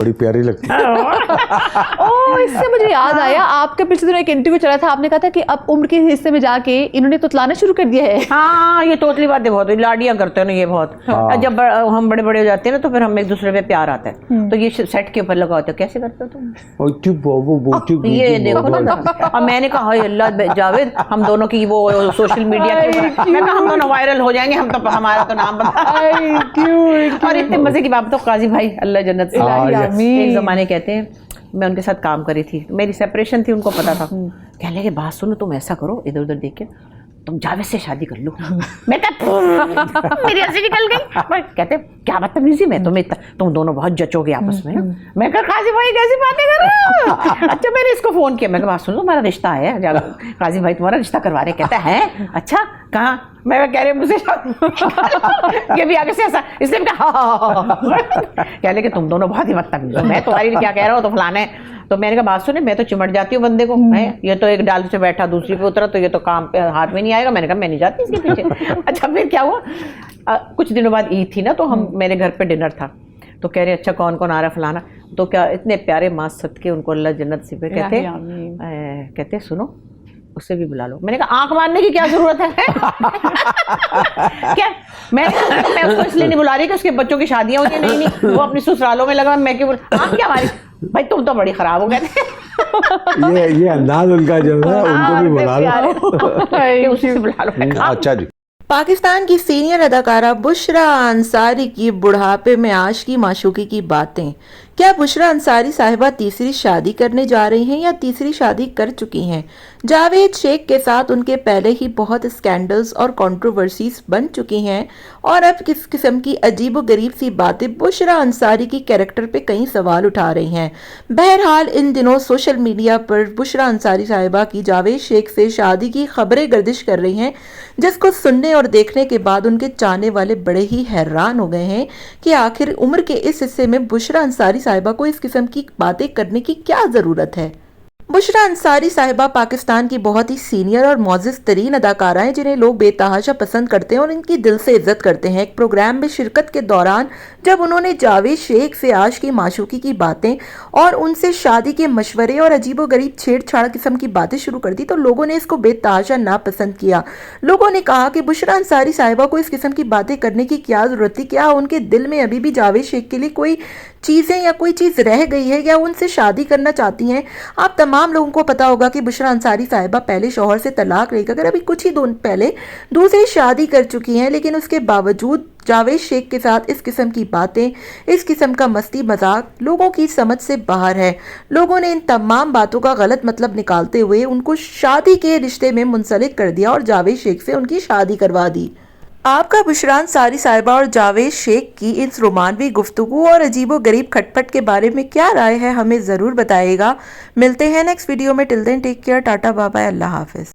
بڑی پیاری لگتی ہے. اس سے مجھے یاد آیا, آپ کے پچھلے دنوں ایک انٹرویو چلا تھا, آپ نے کہا تھا کہ اب عمر کے حصے میں جا کے انہوں نے تتلانا شروع کر دیا ہے. ہاں یہ توتلی باتیں بہت لاڈیاں کرتے ہیں نا یہ بہت. جب ہم بڑے بڑے ہو جاتے ہیں نا تو پھر ہم ایک دوسرے پہ پیار آتا ہے, تو یہ سیٹ کے اوپر لگا ہوتا ہے, کیسے کرتے ہو تم, یہ دیکھو نا. اور میں نے کہا اللہ جاوید ہم دونوں کی وہ سوشل میڈیا کے اوپر, میں کہا ہم دونوں وائرل ہو جائیں گے, ہم تو ہمارا تو نام بتا. اور اتنے مزے کی بات, تو قاضی بھائی اللہ جنت سے, ایک زمانے کہتے ہیں میں ان کے ساتھ کام کری تھی, میری سیپریشن تھی, ان کو پتا تھا. کہنے لگے بات سنو, تم ایسا کرو ادھر ادھر دیکھ کے تم جاوید سے شادی کر لو. میں میری ہنسی نکل گئی. کہتے کیا بدتمیزی, میں تم دونوں بہت جچو گے آپس میں. میں کہا قاضی بھائی کیسی باتیں کر رہے ہو. اچھا میں نے اس کو فون کیا, میں کہا بات سن لو ہمارا رشتہ ہے, قاضی بھائی تمہارا رشتہ کروا رہے. کہتا ہے اچھا کہاں, میں کہہ رہے مجھ سے یہ بھی آگے سے ایسا, اس نے کہہ لے کہ تم دونوں بہت ہی بدتمیز ہو, میں تمہاری کیا کہہ رہا ہوں تو فلانا ہے. تو میں نے کہا بات سنے, میں تو چمٹ جاتی ہوں بندے کو, یہ تو ایک ڈال سے بیٹھا دوسری پہ اترا, تو یہ تو کام پہ ہاتھ میں نہیں آئے گا. میں نے کہا میں نہیں جاتی اس کے پیچھے. اچھا پھر کیا ہوا, کچھ دنوں بعد عید تھی نا, تو ہم میرے گھر پہ ڈنر تھا, تو کہہ رہے اچھا کون کون آ رہا فلانا. تو کیا اتنے پیارے ماں صدقے ان کو اللہ جنت سے, کہتے سنو اسے بھی بلا لو. میں نے کہا آنکھ مارنے کی کیا ضرورت ہے, کیا میں اس کو اس لیے نہیں بلا رہی کہ اس کے بچوں کی شادیاں ہوتی ہیں, نہیں وہ اپنی سسرالوں میں لگا, میں کیوں آپ کیا ہماری, بھائی تم تو بڑی خراب ہو گئے. یہ انداز ان کا جو ہے ان کو بھی بلا لو, اسی سے بلا لو. اچھا جی. پاکستان کی سینئر اداکارہ بشریٰ انصاری کی بڑھاپے میں عاشق کی معشوقی کی باتیں. کیا بشریٰ انصاری صاحبہ تیسری شادی کرنے جا رہی ہیں یا تیسری شادی کر چکی ہیں؟ جاوید شیخ کے ساتھ ان کے پہلے ہی بہت اسکینڈلز اور کنٹروورسیز بن چکی ہیں, اور اب کس قسم کی عجیب و غریب سی باتیں بشریٰ انصاری کی کیریکٹر پہ کئی سوال اٹھا رہی ہیں. بہرحال ان دنوں سوشل میڈیا پر بشریٰ انصاری صاحبہ کی جاوید شیخ سے شادی کی خبریں گردش کر رہی ہیں, جس کو سننے اور دیکھنے کے بعد ان کے چاہنے والے بڑے ہی حیران ہو گئے ہیں کہ آخر عمر کے اس حصے میں بشریٰ انصاری صاحبہ کو اس قسم کی باتیں کرنے کی کیا ضرورت ہے. بشریٰ انصاری صاحبہ پاکستان کی بہت ہی سینئر اور معزز ترین اداکارہ ہیں, جنہیں لوگ بے تحاشا پسند کرتے ہیں اور ان کی دل سے عزت کرتے ہیں. ایک پروگرام میں شرکت کے دوران جب انہوں نے جاوید شیخ سے عاشق کی معشوقی کی باتیں اور ان سے شادی کے مشورے اور عجیب و غریب چھیڑ چھاڑ قسم کی باتیں شروع کر دی, تو لوگوں نے اس کو بے تحاشا ناپسند کیا. لوگوں نے کہا کہ بشریٰ انصاری صاحبہ کو اس قسم کی باتیں کرنے کی کیا ضرورت تھی, کیا ان کے دل میں ابھی بھی جاوید شیخ کے لیے کوئی چیزیں یا کوئی چیز رہ گئی ہے, یا ان سے شادی کرنا چاہتی ہیں. آپ تمام لوگوں کو پتا ہوگا کہ بشریٰ انصاری صاحبہ پہلے شوہر سے طلاق لے کر ابھی کچھ ہی دن پہلے دوسری شادی کر چکی ہیں, لیکن اس کے باوجود جاوید شیخ کے ساتھ اس قسم کی باتیں, اس قسم کا مستی مذاق لوگوں کی سمجھ سے باہر ہے. لوگوں نے ان تمام باتوں کا غلط مطلب نکالتے ہوئے ان کو شادی کے رشتے میں منسلک کر دیا اور جاوید شیخ سے ان کی شادی کروا دی. آپ کا بشریٰ انصاری صاحبہ اور جاوید شیخ کی اس رومانوی گفتگو اور عجیب و غریب کھٹ پٹ کے بارے میں کیا رائے ہے, ہمیں ضرور بتائیے گا. ملتے ہیں نیکسٹ ویڈیو میں. Till then take care, tata bye bye, Allah حافظ.